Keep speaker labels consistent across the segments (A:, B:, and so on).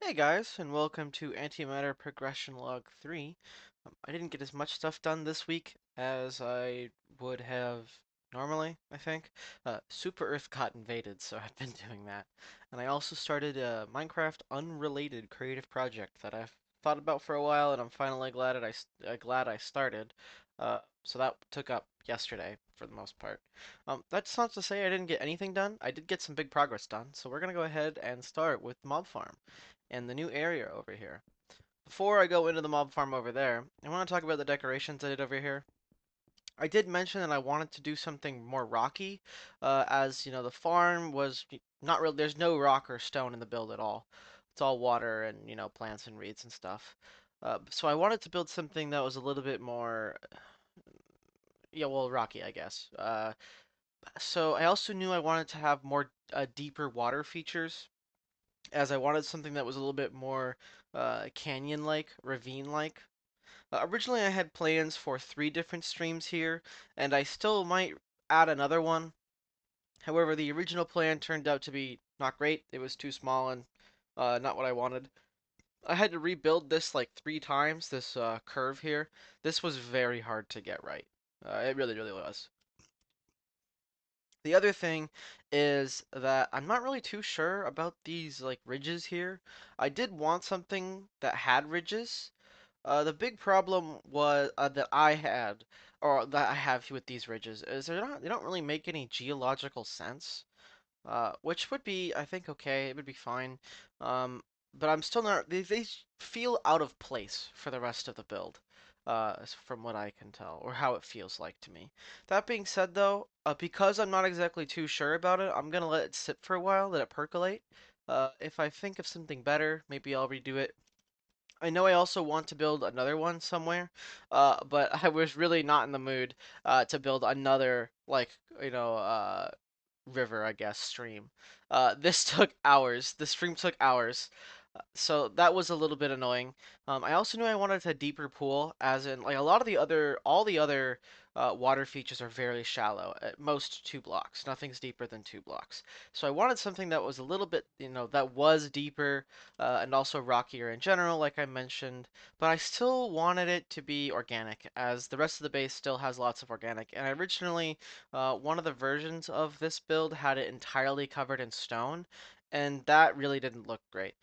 A: Hey guys, and welcome to Antimatter Progression Log 3. I didn't get as much stuff done this week as I would have normally, I think. Super Earth got invaded, so I've been doing that. And I also started a Minecraft unrelated creative project that I've thought about for a while, and I'm finally glad I started. So that took up yesterday for the most part. That's not to say I didn't get anything done. I did get some big progress done, so we're gonna go ahead and start with Mob Farm and the new area over here. Before I go into the mob farm over there, I want to talk about the decorations I did over here. I did mention that I wanted to do something more rocky, as you know, the farm was not real. There's no rock or stone in the build at all. It's all water and plants and reeds and stuff. So I wanted to build something that was a little bit more, yeah, well, rocky, I guess. So I also knew I wanted to have more deeper water features as I wanted something that was a little bit more canyon-like, ravine-like. Originally, I had plans for three different streams here, and I still might add another one. However, the original plan turned out to be not great. It was too small and not what I wanted. I had to rebuild this like three times, this curve here. This was very hard to get right. It really, really was. The other thing is that I'm not really too sure about these like ridges here. I did want something that had ridges. The big problem was that I had, or that I have with these ridges, is they don't really make any geological sense. Which would be, I think, okay. It would be fine. Um, but I'm still not. They feel out of place for the rest of the build, from what I can tell, or how it feels like to me. That being said, though, because I'm not exactly too sure about it, I'm gonna let it sit for a while, let it percolate. If I think of something better, maybe I'll redo it. I know I also want to build another one somewhere, but I was really not in the mood to build another river, I guess, stream. This took hours. The stream took hours. So that was a little bit annoying. I also knew I wanted a deeper pool, as in like a lot of all the other water features are very shallow, at most 2 blocks. Nothing's deeper than 2 blocks. So I wanted something that was a little bit, that was deeper and also rockier in general, like I mentioned. But I still wanted it to be organic, as the rest of the base still has lots of organic. And originally, one of the versions of this build had it entirely covered in stone, and that really didn't look great.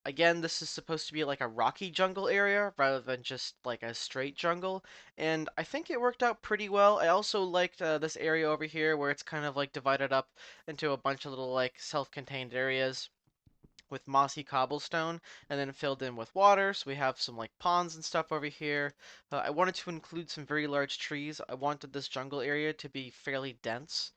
A: Again, this is supposed to be like a rocky jungle area rather than just like a straight jungle, and I think it worked out pretty well. I also liked this area over here where it's kind of like divided up into a bunch of little like self-contained areas with mossy cobblestone and then filled in with water. So we have some like ponds and stuff over here. I wanted to include some very large trees. I wanted this jungle area to be fairly dense.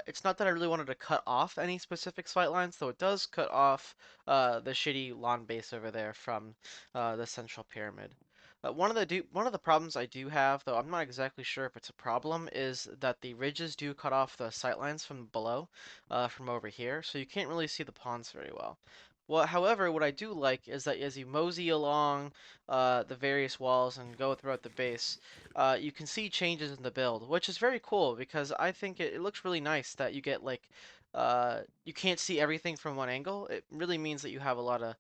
A: It's not that I really wanted to cut off any specific sight lines, though it does cut off the shitty lawn base over there from the central pyramid. One of the problems I do have, though I'm not exactly sure if it's a problem, is that the ridges do cut off the sightlines from below, from over here, so you can't really see the ponds very well. However, what I do like is that as you mosey along the various walls and go throughout the base, you can see changes in the build, which is very cool because I think it looks really nice that you get like you can't see everything from one angle. It really means that you have a lot of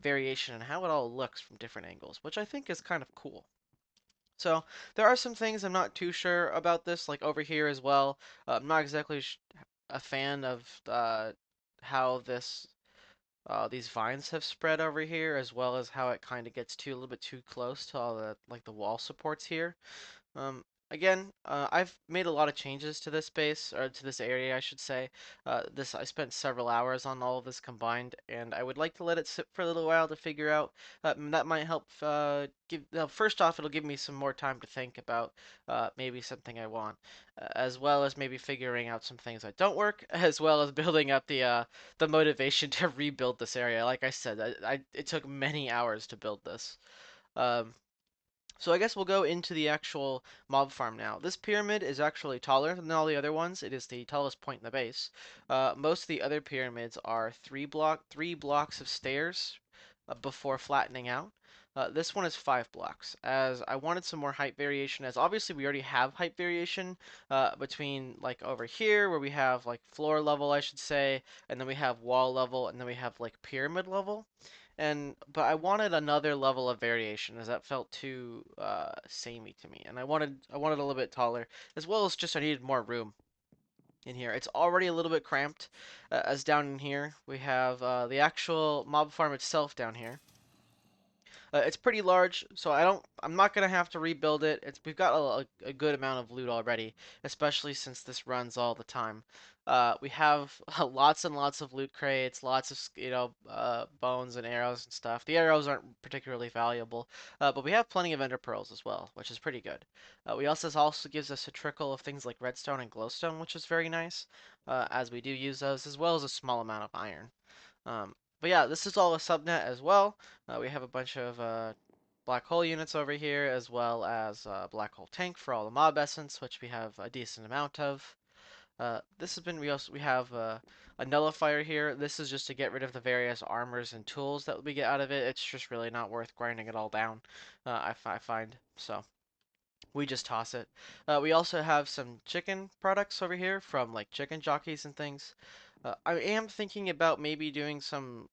A: variation in how it all looks from different angles, which I think is kind of cool. So there are some things I'm not too sure about this, like over here as well. I'm not exactly a fan of how these vines have spread over here, as well as how it kind of gets a little bit too close to all the like the wall supports here. Again, I've made a lot of changes to this base, or to this area, I should say. I spent several hours on all of this combined, and I would like to let it sit for a little while to figure out. That might help first off, it'll give me some more time to think about maybe something I want, as well as maybe figuring out some things that don't work, as well as building up the motivation to rebuild this area. Like I said, it took many hours to build this. Um, so I guess we'll go into the actual mob farm now. This pyramid is actually taller than all the other ones. It is the tallest point in the base. Most of the other pyramids are three blocks of stairs, before flattening out. This one is 5 blocks, as I wanted some more height variation, as obviously we already have height variation between like over here where we have like floor level, I should say, and then we have wall level, and then we have like pyramid level. But I wanted another level of variation as that felt too samey to me, and I wanted a little bit taller, as well as just I needed more room in here. It's already a little bit cramped, as down in here we have the actual mob farm itself down here. It's pretty large, so I'm not gonna have to rebuild it. We've got a good amount of loot already, especially since this runs all the time. We have lots and lots of loot crates, lots of bones and arrows and stuff. The arrows aren't particularly valuable, but we have plenty of ender pearls as well, which is pretty good. We also gives us a trickle of things like redstone and glowstone, which is very nice, as we do use those, as well as a small amount of iron. Um, but yeah, this is all a subnet as well. We have a bunch of black hole units over here, as well as black hole tank for all the mob essence, which we have a decent amount of. This has been we have a nullifier here. This is just to get rid of the various armors and tools that we get out of it. It's just really not worth grinding it all down. I find so. We just toss it. We also have some chicken products over here from like chicken jockeys and things. I am thinking about maybe doing some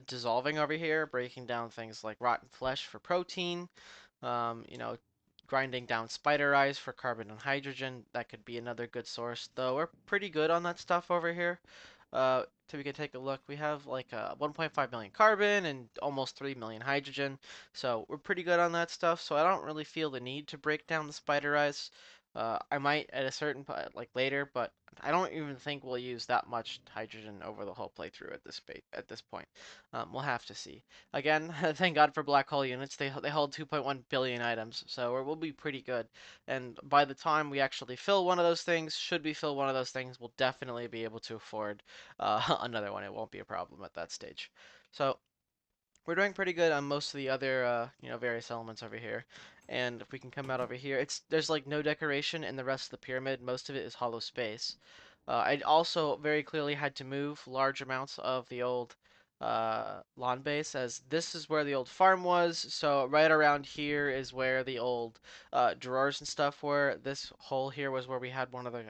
A: dissolving over here, breaking down things like rotten flesh for protein. You know, grinding down spider eyes for carbon and hydrogen. That could be another good source, though we're pretty good on that stuff over here. So we can take a look. We have like 1.5 million carbon and almost 3 million hydrogen. So we're pretty good on that stuff. So I don't really feel the need to break down the spider eyes. I might at a certain like later, but I don't even think we'll use that much hydrogen over the whole playthrough at this point. We'll have to see. Again, thank God for black hole units. They hold 2.1 billion items, so we'll be pretty good. And by the time we actually fill one of those things, should we fill one of those things, we'll definitely be able to afford another one. It won't be a problem at that stage. So we're doing pretty good on most of the other various elements over here. And if we can come out over here, there's like no decoration in the rest of the pyramid. Most of it is hollow space. I also very clearly had to move large amounts of the old lawn base, as this is where the old farm was. So right around here is where the old drawers and stuff were. This hole here was where we had one of the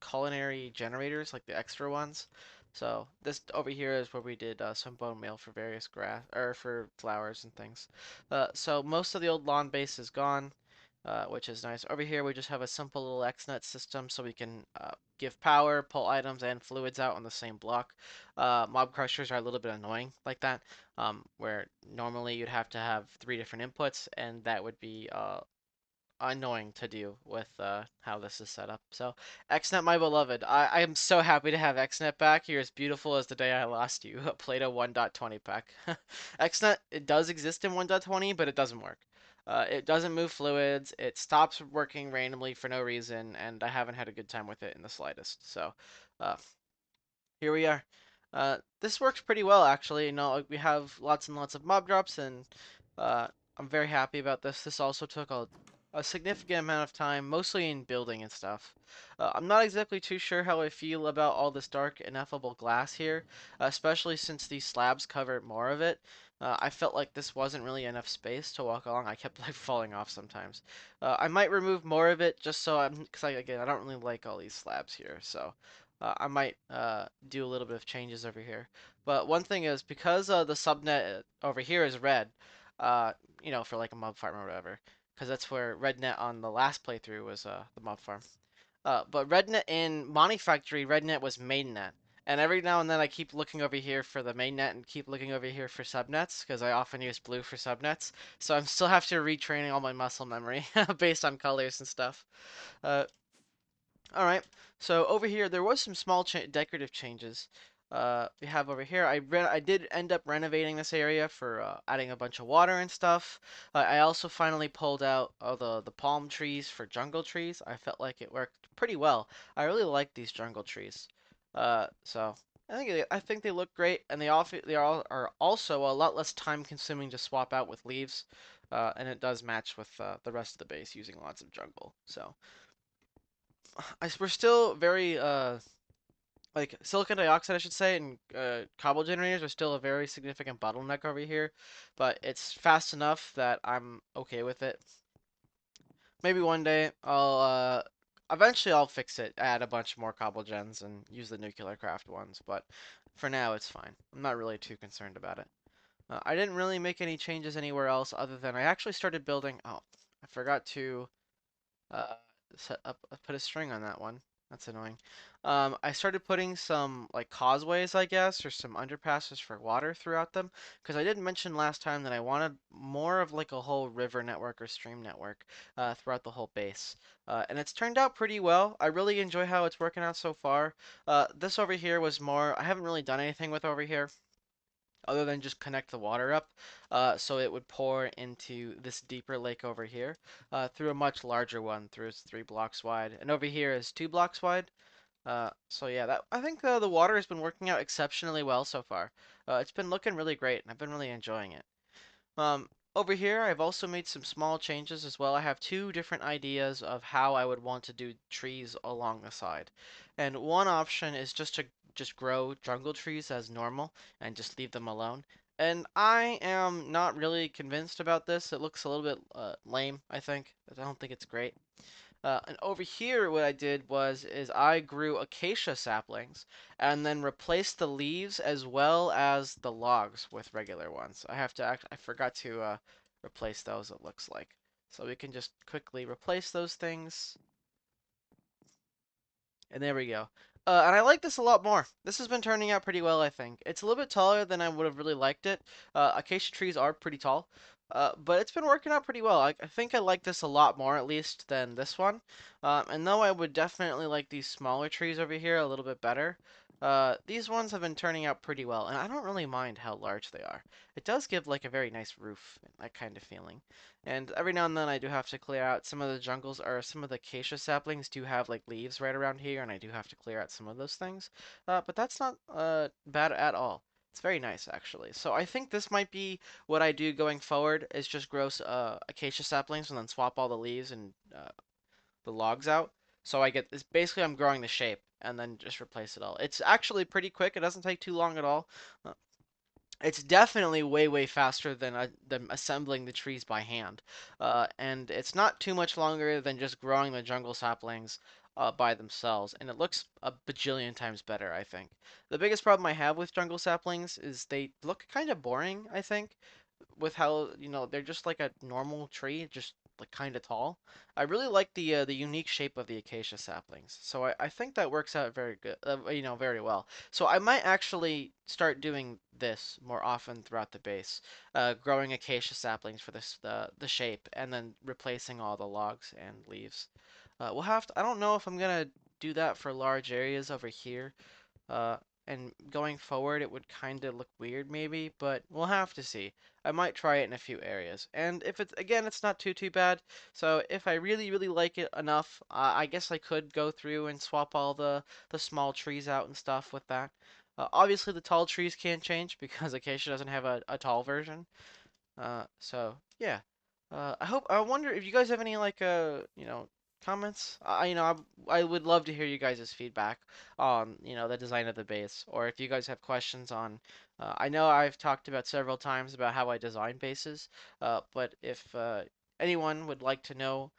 A: culinary generators, like the extra ones. So this over here is where we did some bone meal for various grass or for flowers and things. So most of the old lawn base is gone, which is nice. Over here we just have a simple little XNet system, so we can give power, pull items and fluids out on the same block. Mob crushers are a little bit annoying like that, where normally you'd have to have 3 different inputs, and that would be annoying to do with how this is set up. So, XNet, my beloved, I am so happy to have XNet back. You're as beautiful as the day I lost you. Plato 1.20 pack. XNet, it does exist in 1.20, but it doesn't work. It doesn't move fluids. It stops working randomly for no reason, and I haven't had a good time with it in the slightest. So, uh, here we are. This works pretty well, actually. Like, we have lots and lots of mob drops, and uh, I'm very happy about this. This also took a significant amount of time, mostly in building and stuff. I'm not exactly too sure how I feel about all this dark, ineffable glass here, especially since these slabs cover more of it. I felt like this wasn't really enough space to walk along. I kept like falling off sometimes. I might remove more of it just so because again, I don't really like all these slabs here, so. I might do a little bit of changes over here. But one thing is, because the subnet over here is red, uh, for like a mob farm or whatever, because that's where rednet on the last playthrough was the mob farm. But rednet in Monty Factory, rednet was mainnet. And every now and then I keep looking over here for the mainnet and keep looking over here for subnets, because I often use blue for subnets. So I'm still have to retraining all my muscle memory based on colors and stuff. Uh, all right. So over here, there was some small decorative changes. We have over here, I did end up renovating this area for adding a bunch of water and stuff. I also finally pulled out all the palm trees for jungle trees. I felt like it worked pretty well. I really like these jungle trees. So I think they look great, and are also a lot less time consuming to swap out with leaves. And it does match with the rest of the base using lots of jungle. So we're still very like silicon dioxide, I should say, and cobble generators are still a very significant bottleneck over here, but it's fast enough that I'm okay with it. Maybe one day eventually I'll fix it, add a bunch more cobble gens, and use the nuclear craft ones. But for now, it's fine. I'm not really too concerned about it. I didn't really make any changes anywhere else other than I actually started building. Oh, I forgot to uh, put a string on that one. That's annoying. I started putting some like causeways, I guess, or some underpasses for water throughout them, because I did mention last time that I wanted more of like a whole river network or stream network throughout the whole base. And it's turned out pretty well. I really enjoy how it's working out so far. This over here was more, I haven't really done anything with over here other than just connect the water up, so it would pour into this deeper lake over here through a much larger one, through it's 3 blocks wide, and over here is 2 blocks wide. So yeah, that I think the water has been working out exceptionally well so far. It's been looking really great, and I've been really enjoying it. Um, Over here, I've also made some small changes as well. I have two different ideas of how I would want to do trees along the side. And one option is just grow jungle trees as normal and just leave them alone. And I am not really convinced about this. It looks a little bit lame, I think. I don't think it's great. And over here, what I did is I grew acacia saplings and then replaced the leaves as well as the logs with regular ones. I forgot to replace those, it looks like. So we can just quickly replace those things. And there we go. And I like this a lot more. This has been turning out pretty well, I think. It's a little bit taller than I would have really liked it. Acacia trees are pretty tall, but it's been working out pretty well. I think I like this a lot more, at least, than this one. And though I would definitely like these smaller trees over here a little bit better, these ones have been turning out pretty well, and I don't really mind how large they are. It does give like a very nice roof, that kind of feeling. And every now and then I do have to clear out some of the jungles or some of the acacia saplings do have like leaves right around here, and I do have to clear out some of those things. But that's not bad at all. It's very nice actually. So I think this might be what I do going forward is just grow acacia saplings and then swap all the leaves and the logs out. So I get this basically I'm growing the shape and then just replace it all. It's actually pretty quick. It doesn't take too long at all. Uh, it's definitely way faster than assembling the trees by hand, and it's not too much longer than just growing the jungle saplings by themselves, and it looks a bajillion times better, I think. The biggest problem I have with jungle saplings is they look kind of boring, I think, with how they're just like a normal tree, just like kind of tall. I really like the unique shape of the acacia saplings, so I think that works out very good, very well. So I might actually start doing this more often throughout the base, growing acacia saplings for the shape, and then replacing all the logs and leaves. We'll have to. I don't know if I'm gonna do that for large areas over here. Uh, and going forward, it would kind of look weird maybe, but we'll have to see. I might try it in a few areas. And if it's, again, it's not too bad. So if I really like it enough, I guess I could go through and swap all the small trees out and stuff with that. Obviously, the tall trees can't change because Acacia doesn't have a tall version. So yeah. I wonder if you guys have any like comments. I would love to hear you guys' feedback on the design of the base, or if you guys have questions on. I know I've talked about several times about how I design bases, but if anyone would like to know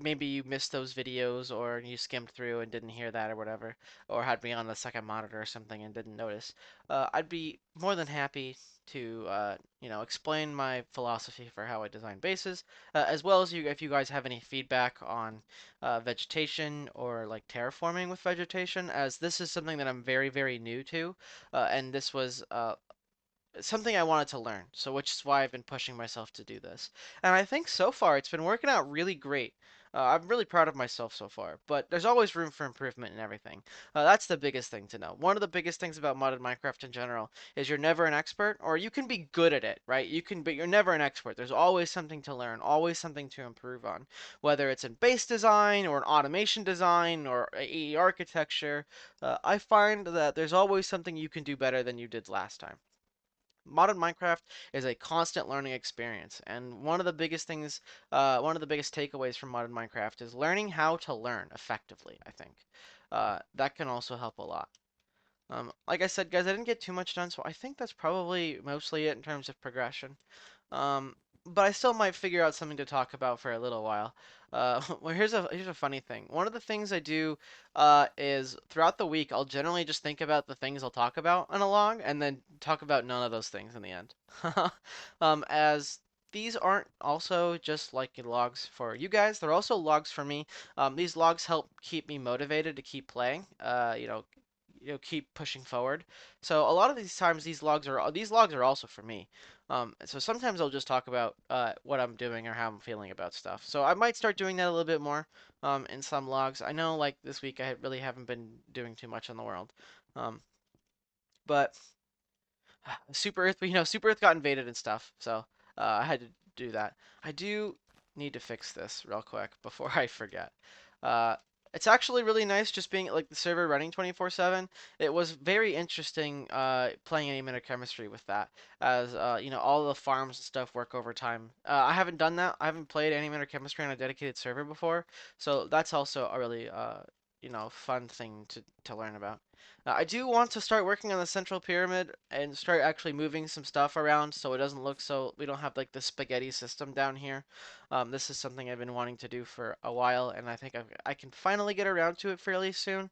A: maybe you missed those videos or you skimmed through and didn't hear that or whatever, or had me on the second monitor or something and didn't notice, I'd be more than happy to, explain my philosophy for how I design bases, as well as if you guys have any feedback on vegetation or like terraforming with vegetation, as this is something that I'm very new to, and this was something I wanted to learn, so which is why I've been pushing myself to do this. And I think so far it's been working out really great. I'm really proud of myself so far, but there's always room for improvement in everything. That's the biggest thing to know. One of the biggest things about modded Minecraft in general is you're never an expert, or you can be good at it, right? But you're never an expert. There's always something to learn, always something to improve on, whether it's in base design or an automation design or AE architecture. I find that there's always something you can do better than you did last time. Modern Minecraft is a constant learning experience, and one of the biggest takeaways from modern Minecraft is learning how to learn effectively, I think. that can also help a lot. Like I said, guys, I didn't get too much done, so I think that's probably mostly it in terms of progression. Um, but I still might figure out something to talk about for a little while. Well, here's a funny thing. One of the things I do is throughout the week, I'll generally just think about the things I'll talk about on a log, and then talk about none of those things in the end. As these aren't also just like logs for you guys, they're also logs for me. These logs help keep me motivated to keep playing. Keep pushing forward. So a lot of these times, these logs are also for me. So sometimes I'll just talk about what I'm doing or how I'm feeling about stuff. So I might start doing that a little bit more in some logs. I know like this week I really haven't been doing too much on the world, um, but Super Earth, Super Earth got invaded and stuff, so I had to do that. I do need to fix this real quick before I forget. Uh, it's actually really nice just being like the server running 24/7. It was very interesting playing Antimatter chemistry with that, as all the farms and stuff work over time. I haven't done that. I haven't played Antimatter chemistry on a dedicated server before, so that's also a really fun thing to learn about. I do want to start working on the central pyramid and start actually moving some stuff around so it doesn't look so we don't have like the spaghetti system down here. This is something I've been wanting to do for a while, and I think I can finally get around to it fairly soon.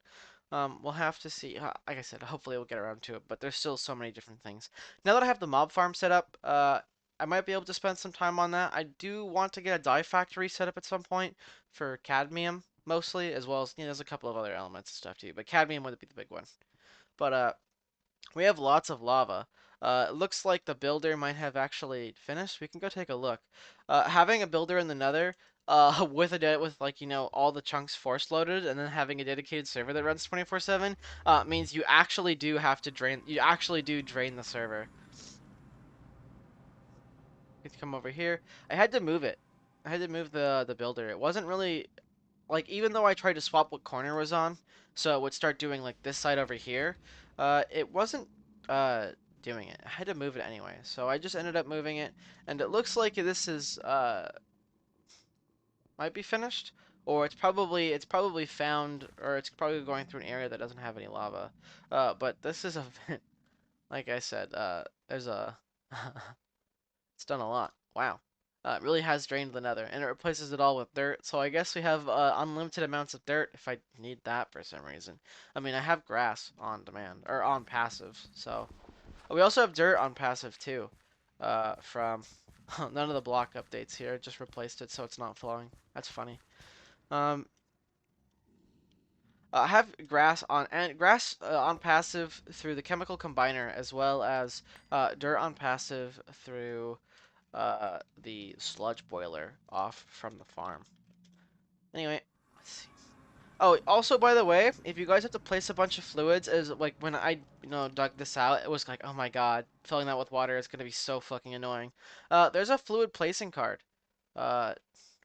A: We'll have to see. Like I said, hopefully we'll get around to it, but there's still so many different things. Now that I have the mob farm set up, I might be able to spend some time on that. I do want to get a dye factory set up at some point for cadmium, mostly, as well as there's a couple of other elements and stuff too, but cadmium would be the big one. But we have lots of lava. It looks like the builder might have actually finished. We can go take a look. Having a builder in the Nether, with like all the chunks force loaded, and then having a dedicated server that runs 24/7, means you actually do have to drain. You actually do drain the server. You have to come over here. I had to move it. I had to move the builder. It wasn't really like even though I tried to swap what corner was on, so it would start doing like this side over here, it wasn't uh doing it. I had to move it anyway, so I just ended up moving it, and it looks like this is might be finished, or it's probably found, or it's probably going through an area that doesn't have any lava. But this is a like I said, there's a it's done a lot. Wow. It really has drained the nether, and it replaces it all with dirt. So I guess we have unlimited amounts of dirt if I need that for some reason. I mean, I have grass on demand, or on passive, so. We also have dirt on passive too, from none of the block updates here. Just replaced it so it's not flowing. That's funny. Um, I have grass on passive through the chemical combiner, as well as dirt on passive through the sludge boiler off from the farm. Anyway, let's see. Oh, also by the way, if you guys have to place a bunch of fluids, is like when I dug this out, it was like, oh my god, filling that with water is gonna be so fucking annoying. There's a fluid placing card. Uh,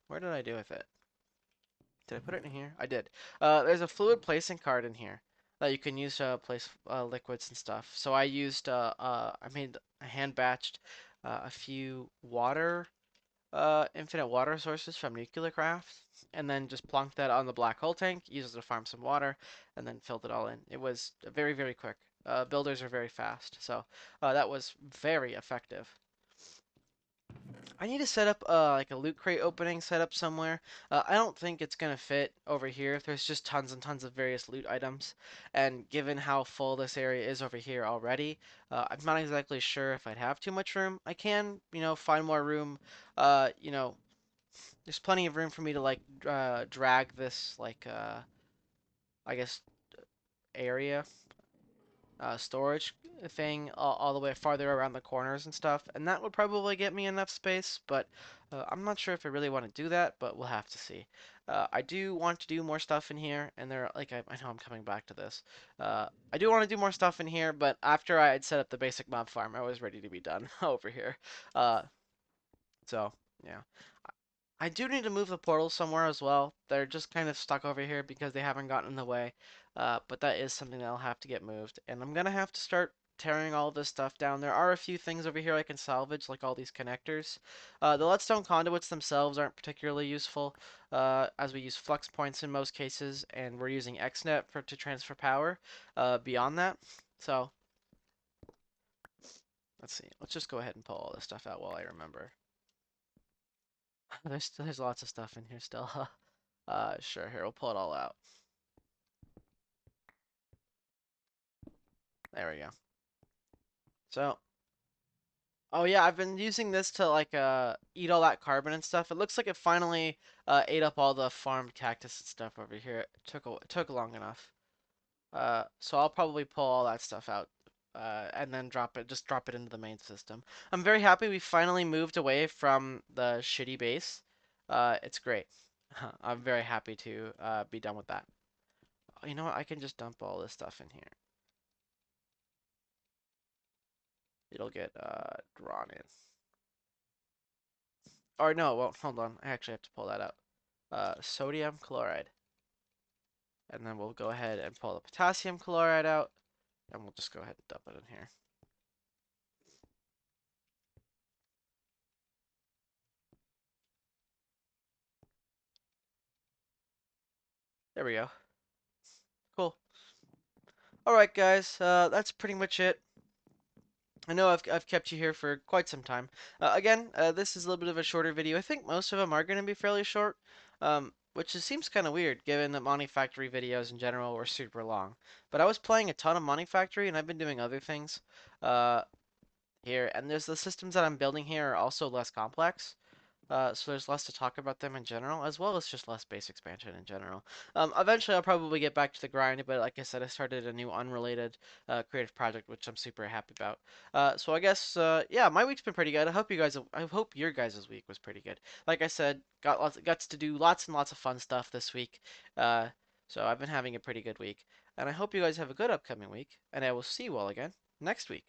A: where did I do with it? Did I put it in here? I did. There's a fluid placing card in here that you can use to place liquids and stuff. So I made a hand batched a few infinite water sources from nuclear craft, and then just plonked that on the black hole tank, used it to farm some water, and then filled it all in. It was very, very quick. Builders are very fast, so that was very effective. I need to set up like a loot crate opening setup somewhere. I don't think it's gonna fit over here. There's just tons and tons of various loot items, and given how full this area is over here already, I'm not exactly sure if I'd have too much room. I can, find more room. Uh, you know, there's plenty of room for me to like drag this like I guess area storage thing all the way farther around the corners and stuff, and that would probably get me enough space, but I'm not sure if I really want to do that, but we'll have to see. I do want to do more stuff in here, and I know I'm coming back to this. I do want to do more stuff in here, but after I had set up the basic mob farm, I was ready to be done over here. Uh, so, yeah. I do need to move the portals somewhere as well. They're just kind of stuck over here because they haven't gotten in the way. But that is something that'll have to get moved. And I'm gonna have to start tearing all this stuff down. There are a few things over here I can salvage, like all these connectors. The leadstone conduits themselves aren't particularly useful, as we use flux points in most cases, and we're using XNet to transfer power beyond that. So let's see. Let's just go ahead and pull all this stuff out while I remember. There's lots of stuff in here still. Sure. Here, we'll pull it all out. There we go. So, oh yeah, I've been using this to like eat all that carbon and stuff. It looks like it finally ate up all the farmed cactus and stuff over here. It took long enough. So I'll probably pull all that stuff out and then just drop it into the main system. I'm very happy we finally moved away from the shitty base. It's great. I'm very happy to be done with that. Oh, you know what? I can just dump all this stuff in here. It'll get drawn in. Or no, well, hold on. I actually have to pull that out. Sodium chloride. And then we'll go ahead and pull the potassium chloride out. And we'll just go ahead and dump it in here. There we go. Cool. Alright, guys. That's pretty much it. I know I've kept you here for quite some time. Again, this is a little bit of a shorter video. I think most of them are going to be fairly short, which seems kind of weird given that Money Factory videos in general were super long. But I was playing a ton of Money Factory and I've been doing other things uh, here, and there's the systems that I'm building here are also less complex. So there's less to talk about them in general, as well as just less base expansion in general. Eventually, I'll probably get back to the grind, but like I said, I started a new unrelated creative project, which I'm super happy about. So I guess, yeah, my week's been pretty good. I hope your guys' week was pretty good. Like I said, got to do lots and lots of fun stuff this week. Uh, so I've been having a pretty good week, and I hope you guys have a good upcoming week, and I will see you all again next week.